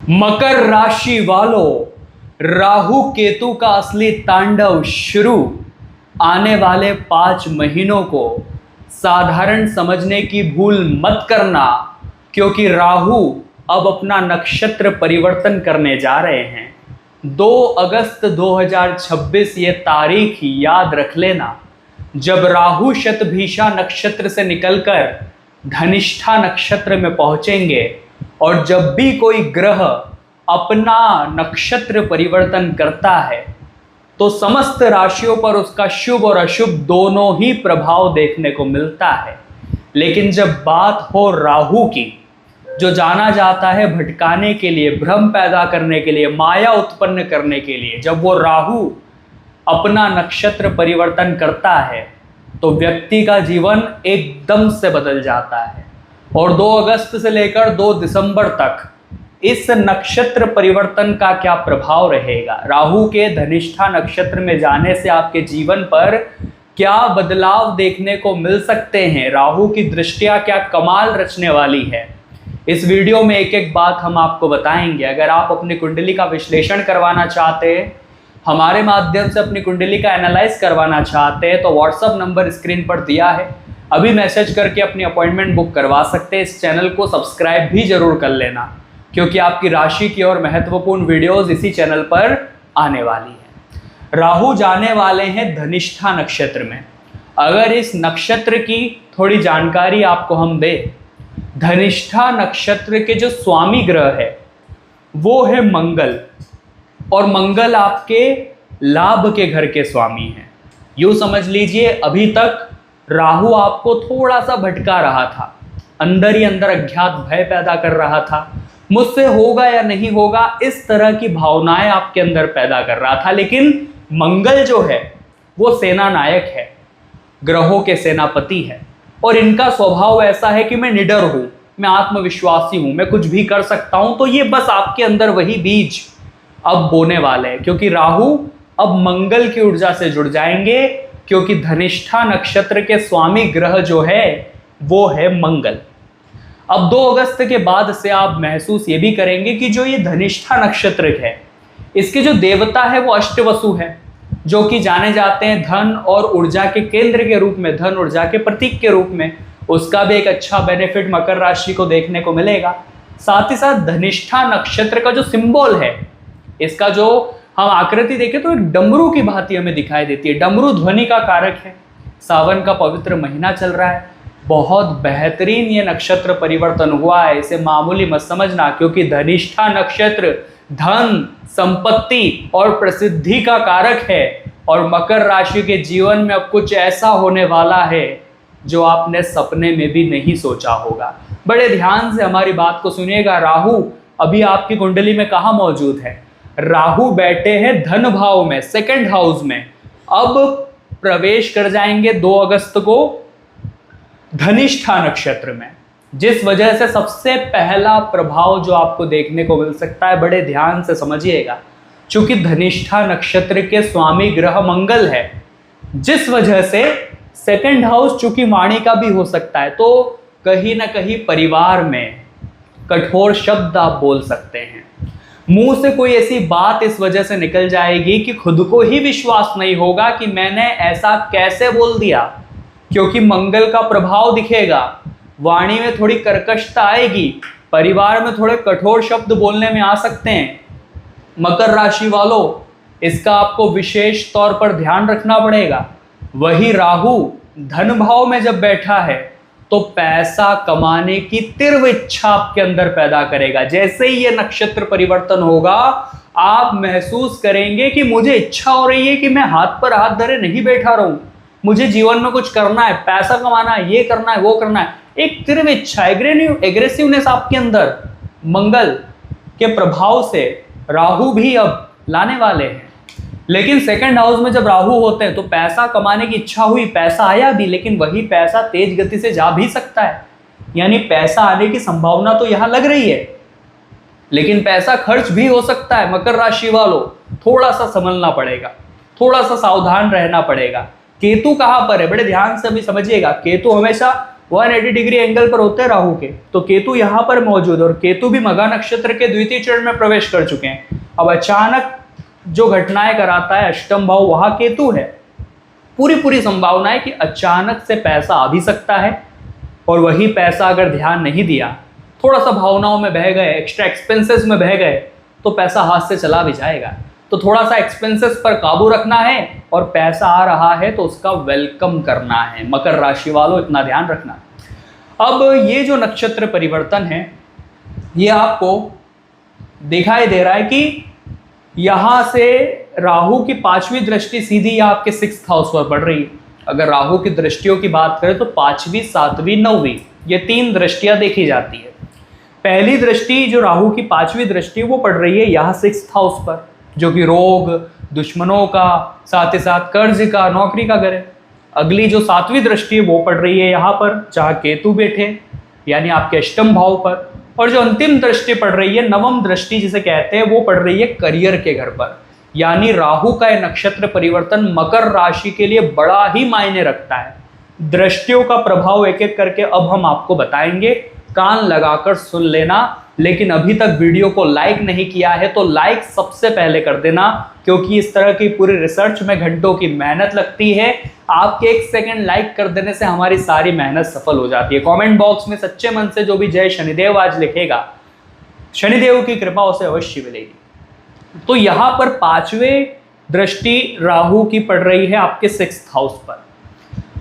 मकर राशि वालों, राहु केतु का असली तांडव शुरू। आने वाले 5 महीनों को साधारण समझने की भूल मत करना, क्योंकि राहु अब अपना नक्षत्र परिवर्तन करने जा रहे हैं। 2 अगस्त 2026 ये तारीख याद रख लेना, जब राहु शतभिषा नक्षत्र से निकलकर धनिष्ठा नक्षत्र में पहुंचेंगे। और जब भी कोई ग्रह अपना नक्षत्र परिवर्तन करता है तो समस्त राशियों पर उसका शुभ और अशुभ दोनों ही प्रभाव देखने को मिलता है। लेकिन जब बात हो राहु की, जो जाना जाता है भटकाने के लिए, भ्रम पैदा करने के लिए, माया उत्पन्न करने के लिए, जब वो राहु अपना नक्षत्र परिवर्तन करता है तो व्यक्ति का जीवन एकदम से बदल जाता है। और 2 अगस्त से लेकर 2 दिसंबर तक इस नक्षत्र परिवर्तन का क्या प्रभाव रहेगा, राहु के धनिष्ठा नक्षत्र में जाने से आपके जीवन पर क्या बदलाव देखने को मिल सकते हैं, राहु की दृष्टियां क्या कमाल रचने वाली है, इस वीडियो में एक एक बात हम आपको बताएंगे। अगर आप अपनी कुंडली का विश्लेषण करवाना चाहते हैं, हमारे माध्यम से अपनी कुंडली का एनालाइज करवाना चाहते हैं, तो व्हाट्सएप नंबर स्क्रीन पर दिया है, अभी मैसेज करके अपनी अपॉइंटमेंट बुक करवा सकते हैं। इस चैनल को सब्सक्राइब भी जरूर कर लेना, क्योंकि आपकी राशि की और महत्वपूर्ण वीडियोस इसी चैनल पर आने वाली है। राहु जाने वाले हैं धनिष्ठा नक्षत्र में। अगर इस नक्षत्र की थोड़ी जानकारी आपको हम दें, धनिष्ठा नक्षत्र के जो स्वामी ग्रह है वो है मंगल, और मंगल आपके लाभ के घर के स्वामी हैं। यूँ समझ लीजिए, अभी तक राहु आपको थोड़ा सा भटका रहा था, अंदर ही अंदर अज्ञात भय पैदा कर रहा था, मुझसे होगा या नहीं होगा, इस तरह की भावनाएं आपके अंदर पैदा कर रहा था। लेकिन मंगल जो है वो सेना नायक है, ग्रहों के सेनापति है, और इनका स्वभाव ऐसा है कि मैं निडर हूं, मैं आत्मविश्वासी हूं, मैं कुछ भी कर सकता हूं। तो ये बस आपके अंदर वही बीज अब बोने वाले हैं, क्योंकि राहु अब मंगल की ऊर्जा से जुड़ जाएंगे, क्योंकि धनिष्ठा नक्षत्र के स्वामी ग्रह जो है वो है मंगल। अब 2 अगस्त के बाद से आप महसूस ये भी करेंगे कि जो ये धनिष्ठा नक्षत्र है, इसके जो देवता है वो अष्टवसु है, जो कि जाने जाते हैं धन और ऊर्जा के केंद्र के रूप में, धन ऊर्जा के प्रतीक के रूप में। उसका भी एक अच्छा बेनिफिट मकर राशि को देखने को मिलेगा। साथ ही साथ धनिष्ठा नक्षत्र का जो सिंबल है, इसका जो हम आकृति देखें तो एक डमरू की भांति हमें दिखाई देती है। डमरू ध्वनि का कारक है। सावन का पवित्र महीना चल रहा है, बहुत बेहतरीन ये नक्षत्र परिवर्तन हुआ है, इसे मामूली मत समझना, क्योंकि धनिष्ठा नक्षत्र धन, संपत्ति और प्रसिद्धि का कारक है। और मकर राशि के जीवन में अब कुछ ऐसा होने वाला है जो आपने सपने में भी नहीं सोचा होगा। बड़े ध्यान से हमारी बात को सुनिएगा। राहु अभी आपकी कुंडली में कहाँ मौजूद है? राहु बैठे हैं धन भाव में, सेकंड हाउस में। अब प्रवेश कर जाएंगे 2 अगस्त को धनिष्ठा नक्षत्र में, जिस वजह से सबसे पहला प्रभाव जो आपको देखने को मिल सकता है, बड़े ध्यान से समझिएगा, चूंकि धनिष्ठा नक्षत्र के स्वामी ग्रह मंगल है, जिस वजह से सेकंड हाउस चूंकि वाणी का भी हो सकता है, तो कहीं ना कहीं परिवार में कठोर शब्द आप बोल सकते हैं। मुंह से कोई ऐसी बात इस वजह से निकल जाएगी कि खुद को ही विश्वास नहीं होगा कि मैंने ऐसा कैसे बोल दिया, क्योंकि मंगल का प्रभाव दिखेगा। वाणी में थोड़ी कर्कशता आएगी, परिवार में थोड़े कठोर शब्द बोलने में आ सकते हैं। मकर राशि वालों, इसका आपको विशेष तौर पर ध्यान रखना पड़ेगा। वही राहु धन भाव में जब बैठा है तो पैसा कमाने की तीव्र इच्छा आपके अंदर पैदा करेगा। जैसे ही ये नक्षत्र परिवर्तन होगा, आप महसूस करेंगे कि मुझे इच्छा हो रही है कि मैं हाथ पर हाथ धरे नहीं बैठा रहूं, मुझे जीवन में कुछ करना है, पैसा कमाना है, ये करना है, वो करना है। एक तीव्र इच्छा, एग्रेसिवनेस आपके अंदर मंगल के प्रभाव से राहु भी अब लाने वाले हैं। लेकिन सेकंड हाउस में जब राहु होते हैं तो पैसा कमाने की इच्छा हुई, पैसा आया भी, लेकिन वही पैसा तेज गति से जा भी सकता है। यानी पैसा आने की संभावना तो यहां लग रही है, लेकिन पैसा खर्च भी हो सकता है। मकर राशि वालों, थोड़ा सा संभलना पड़ेगा, थोड़ा सा सावधान रहना पड़ेगा। केतु कहां पर है? बड़े ध्यान से अभी समझिएगा। केतु हमेशा 180 डिग्री एंगल पर होते हैं राहु के। तो केतु यहाँ पर मौजूद, और केतु भी मघा नक्षत्र के द्वितीय चरण में प्रवेश कर चुके हैं। अब अचानक जो घटनाएं कराता है अष्टम भाव, वहां केतु है। पूरी संभावना है कि अचानक से पैसा आ भी सकता है, और वही पैसा अगर ध्यान नहीं दिया, थोड़ा सा भावनाओं में बह गए, एक्स्ट्रा एक्सपेंसेस में बह गए, तो पैसा हाथ से चला भी जाएगा। तो थोड़ा सा एक्सपेंसेस पर काबू रखना है, और पैसा आ रहा है तो उसका वेलकम करना है। मकर राशि वालों, इतना ध्यान रखना। अब ये जो नक्षत्र परिवर्तन है, ये आपको दिखाई दे रहा है कि यहां से राहु की 5वीं दृष्टि सीधी आपके 6th हाउस पर पड़ रही है। अगर राहु की दृष्टियों की बात करें तो 5वीं, 7वीं, 9वीं, ये 3 दृष्टियां देखी जाती है। पहली दृष्टि जो राहु की 5वीं दृष्टि वो पड़ रही है यहाँ 6th हाउस पर, जो कि रोग, दुश्मनों का, साथ ही साथ कर्ज का, नौकरी का घर है। अगली जो 7वीं दृष्टि है वो पड़ रही है यहाँ पर, जहाँ केतु बैठे, यानी आपके अष्टम भाव पर। और जो अंतिम दृष्टि पड़ रही है, 9वीं दृष्टि जिसे कहते हैं, वो पड़ रही है करियर के घर पर। यानी राहु का यह नक्षत्र परिवर्तन मकर राशि के लिए बड़ा ही मायने रखता है। दृष्टियों का प्रभाव एक एक करके अब हम आपको बताएंगे, कान लगाकर सुन लेना। लेकिन अभी तक वीडियो को लाइक नहीं किया है तो लाइक सबसे पहले कर देना, क्योंकि इस तरह की पूरी रिसर्च में घंटों की मेहनत लगती है। आपके 1 सेकंड लाइक कर देने से हमारी सारी मेहनत सफल हो जाती है। कमेंट बॉक्स में सच्चे मन से जो भी जय शनिदेव आज लिखेगा, शनिदेव की कृपा उसे अवश्य मिलेगी। तो यहाँ पर 5वें दृष्टि राहु की पड़ रही है आपके 6th हाउस पर।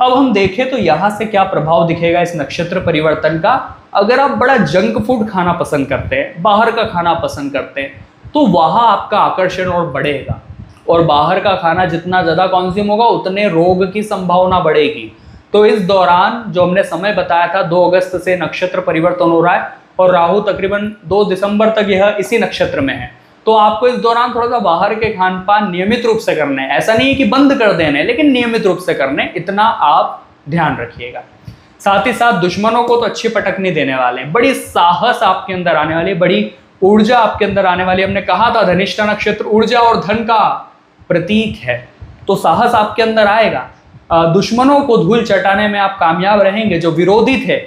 अब हम देखें तो यहां से क्या प्रभाव दिखेगा इस नक्षत्र परिवर्तन का। अगर आप बड़ा जंक फूड खाना पसंद करते हैं, बाहर का खाना पसंद करते हैं, तो वहां आपका आकर्षण और बढ़ेगा, और बाहर का खाना जितना ज़्यादा कंज्यूम होगा उतने रोग की संभावना बढ़ेगी। तो इस दौरान जो हमने समय बताया था, 2 अगस्त से नक्षत्र परिवर्तन हो रहा है, और राहु तकरीबन 2 दिसंबर तक यह इसी नक्षत्र में है। तो आपको इस दौरान थोड़ा सा बाहर के खान पान नियमित रूप से करने हैं। ऐसा नहीं है कि बंद कर देने, लेकिन नियमित रूप से करने, इतना आप ध्यान रखिएगा। साथ ही साथ दुश्मनों को तो अच्छी पटक नहीं देने वाले हैं। बड़ी साहस आपके अंदर आने वाली, बड़ी ऊर्जा आपके अंदर आने वाली। हमने कहा था धनिष्ठा नक्षत्र ऊर्जा और धन का प्रतीक है, तो साहस आपके अंदर आएगा। दुश्मनों को धूल चटाने में आप कामयाब रहेंगे। जो विरोधी थे,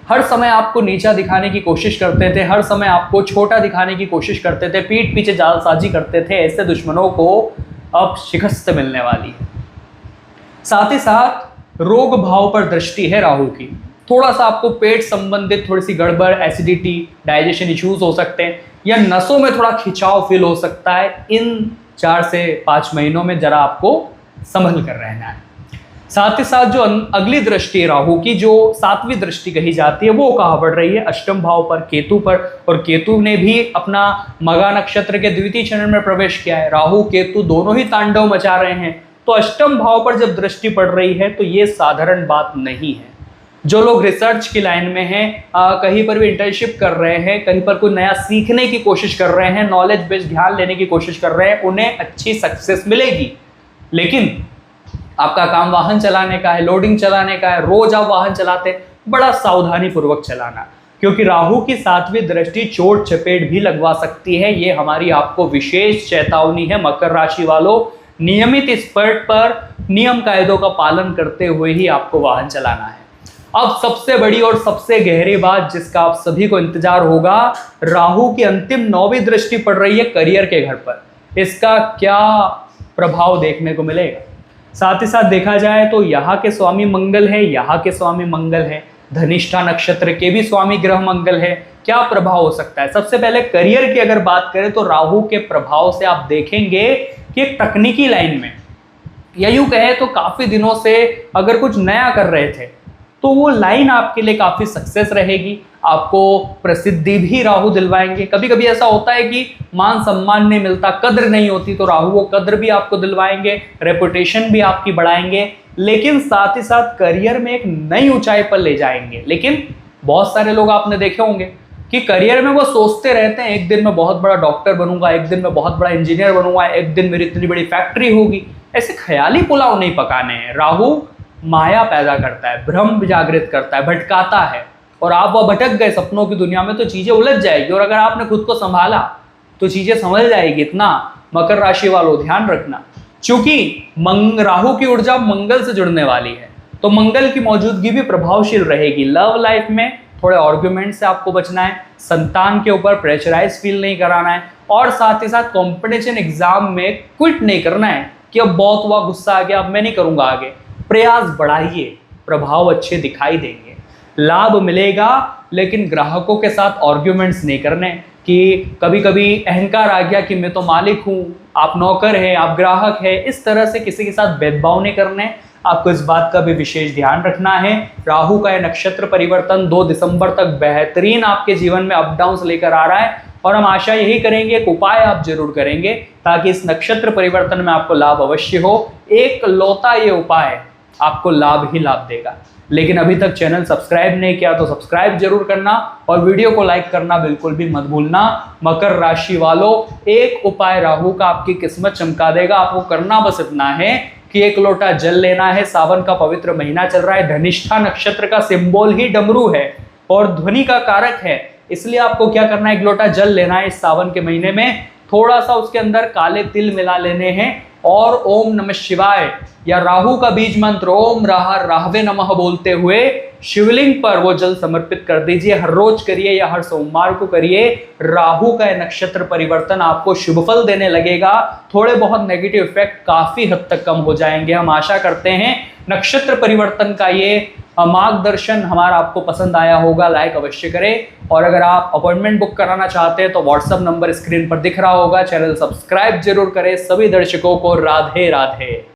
हर समय आपको नीचा दिखाने की कोशिश करते थे, हर समय आपको छोटा दिखाने की कोशिश करते थे, पीठ पीछे जालसाजी करते थे, ऐसे दुश्मनों को अब शिकस्त मिलने वाली है। साथ ही साथ रोग भाव पर दृष्टि है राहु की। थोड़ा सा आपको पेट संबंधित थोड़ी सी गड़बड़, एसिडिटी, डाइजेशन इश्यूज हो सकते हैं, या नसों में थोड़ा खिंचाव फील हो सकता है। इन 4 से 5 महीनों में जरा आपको संभल कर रहना है। साथ ही साथ जो अगली दृष्टि राहु की, जो 7वीं दृष्टि कही जाती है, वो कहाँ पड़ रही है, अष्टम भाव पर, केतु पर। और केतु ने भी अपना मघा नक्षत्र के द्वितीय चरण में प्रवेश किया है। राहु केतु दोनों ही तांडव मचा रहे हैं। तो अष्टम भाव पर जब दृष्टि पड़ रही है तो ये साधारण बात नहीं है। जो लोग रिसर्च की लाइन में हैं, कहीं पर भी इंटर्नशिप कर रहे हैं, कहीं पर कोई नया सीखने की कोशिश कर रहे हैं, नॉलेज बेस्ड ध्यान लेने की कोशिश कर रहे हैं, उन्हें अच्छी सक्सेस मिलेगी। लेकिन आपका काम वाहन चलाने का है, लोडिंग चलाने का है, रोज आप वाहन चलाते हैं, बड़ा सावधानी पूर्वक चलाना, क्योंकि राहु की 7वीं दृष्टि चोट चपेट भी लगवा सकती है। ये हमारी आपको विशेष चेतावनी है। मकर राशि वालों, नियमित स्पर्ट पर नियम कायदों का पालन करते हुए ही आपको वाहन चलाना है। अब सबसे बड़ी और सबसे गहरी बात जिसका आप सभी को इंतजार होगा, राहु की अंतिम 9वीं दृष्टि पड़ रही है करियर के घर पर। इसका क्या प्रभाव देखने को मिलेगा? साथ ही साथ देखा जाए तो यहाँ के स्वामी मंगल है, यहाँ के स्वामी मंगल है, धनिष्ठा नक्षत्र के भी स्वामी ग्रह मंगल है। क्या प्रभाव हो सकता है? सबसे पहले करियर की अगर बात करें तो राहु के प्रभाव से आप देखेंगे कि एक तकनीकी लाइन में, या यूं कहे तो काफी दिनों से अगर कुछ नया कर रहे थे तो वो लाइन आपके लिए काफी सक्सेस रहेगी। आपको प्रसिद्धि भी राहु दिलवाएंगे। कभी कभी ऐसा होता है कि मान सम्मान नहीं मिलता, कद्र नहीं होती, तो राहु वो कद्र भी आपको दिलवाएंगे, रेपुटेशन भी आपकी बढ़ाएंगे, लेकिन साथ ही साथ करियर में एक नई ऊंचाई पर ले जाएंगे। लेकिन बहुत सारे लोग आपने देखे होंगे कि करियर में वो सोचते रहते हैं, एक दिन मैं बहुत बड़ा डॉक्टर बनूंगा, एक दिन मैं बहुत बड़ा इंजीनियर बनूंगा, एक दिन मेरी इतनी बड़ी फैक्ट्री होगी। ऐसे ख्याली पुलाव नहीं पकाने हैं। राहु माया पैदा करता है, भ्रम जागृत करता है, भटकाता है, और आप वह भटक गए सपनों की दुनिया में तो चीजें उलझ जाएगी। और अगर आपने खुद को संभाला तो चीजें समझ जाएगी। इतना मकर राशि वालों ध्यान रखना, क्योंकि राहु की ऊर्जा मंगल से जुड़ने वाली है, तो मंगल की मौजूदगी भी प्रभावशील रहेगी। लव लाइफ में थोड़े आर्ग्यूमेंट से आपको बचना है, संतान के ऊपर प्रेशराइज फील नहीं कराना है, और साथ ही साथ कंपटीशन एग्जाम में क्विट नहीं करना है कि अब बहुत हुआ, गुस्सा आ गया, अब मैं नहीं करूंगा आगे। प्रयास बढ़ाइए, प्रभाव अच्छे दिखाई देंगे, लाभ मिलेगा, लेकिन ग्राहकों के साथ आर्ग्यूमेंट्स नहीं करने कि कभी कभी अहंकार आ गया कि मैं तो मालिक हूं, आप नौकर हैं, आप ग्राहक हैं, इस तरह से किसी के साथ भेदभाव नहीं करने। आपको इस बात का भी विशेष ध्यान रखना है। राहु का यह नक्षत्र परिवर्तन 2 दिसंबर तक बेहतरीन आपके जीवन में अप डाउन लेकर आ रहा है, और हम आशा यही करेंगे, एक उपाय आप जरूर करेंगे ताकि इस नक्षत्र परिवर्तन में आपको लाभ अवश्य हो। एक लौता ये उपाय आपको लाभ ही लाभ देगा। लेकिन अभी तक चैनल सब्सक्राइब नहीं किया तो सब्सक्राइब जरूर करना, और वीडियो को लाइक करना बिल्कुल भी मत भूलना। मकर राशि वालों, एक उपाय राहु का आपकी किस्मत चमका देगा। आपको करना बस इतना है कि 1 लोटा जल लेना है। सावन का पवित्र महीना चल रहा है, धनिष्ठा नक्षत्र का सिंबल ही डमरू है और ध्वनि का कारक है, इसलिए आपको क्या करना है, 1 लोटा जल लेना है इस सावन के महीने में। थोड़ा सा उसके अंदर काले तिल मिला लेने हैं, और ओम नमः शिवाय या राहु का बीज मंत्र ओम राहा राहवे नमः बोलते हुए शिवलिंग पर वो जल समर्पित कर दीजिए। हर रोज करिए या हर सोमवार को करिए। राहु का नक्षत्र परिवर्तन आपको शुभ फल देने लगेगा। थोड़े बहुत नेगेटिव इफेक्ट काफी हद तक कम हो जाएंगे। हम आशा करते हैं नक्षत्र परिवर्तन का ये मार्गदर्शन हमारा आपको पसंद आया होगा। लाइक अवश्य करें, और अगर आप अपॉइंटमेंट बुक कराना चाहते हैं तो व्हाट्सएप नंबर स्क्रीन पर दिख रहा होगा। चैनल सब्सक्राइब जरूर करें। सभी दर्शकों को राधे राधे।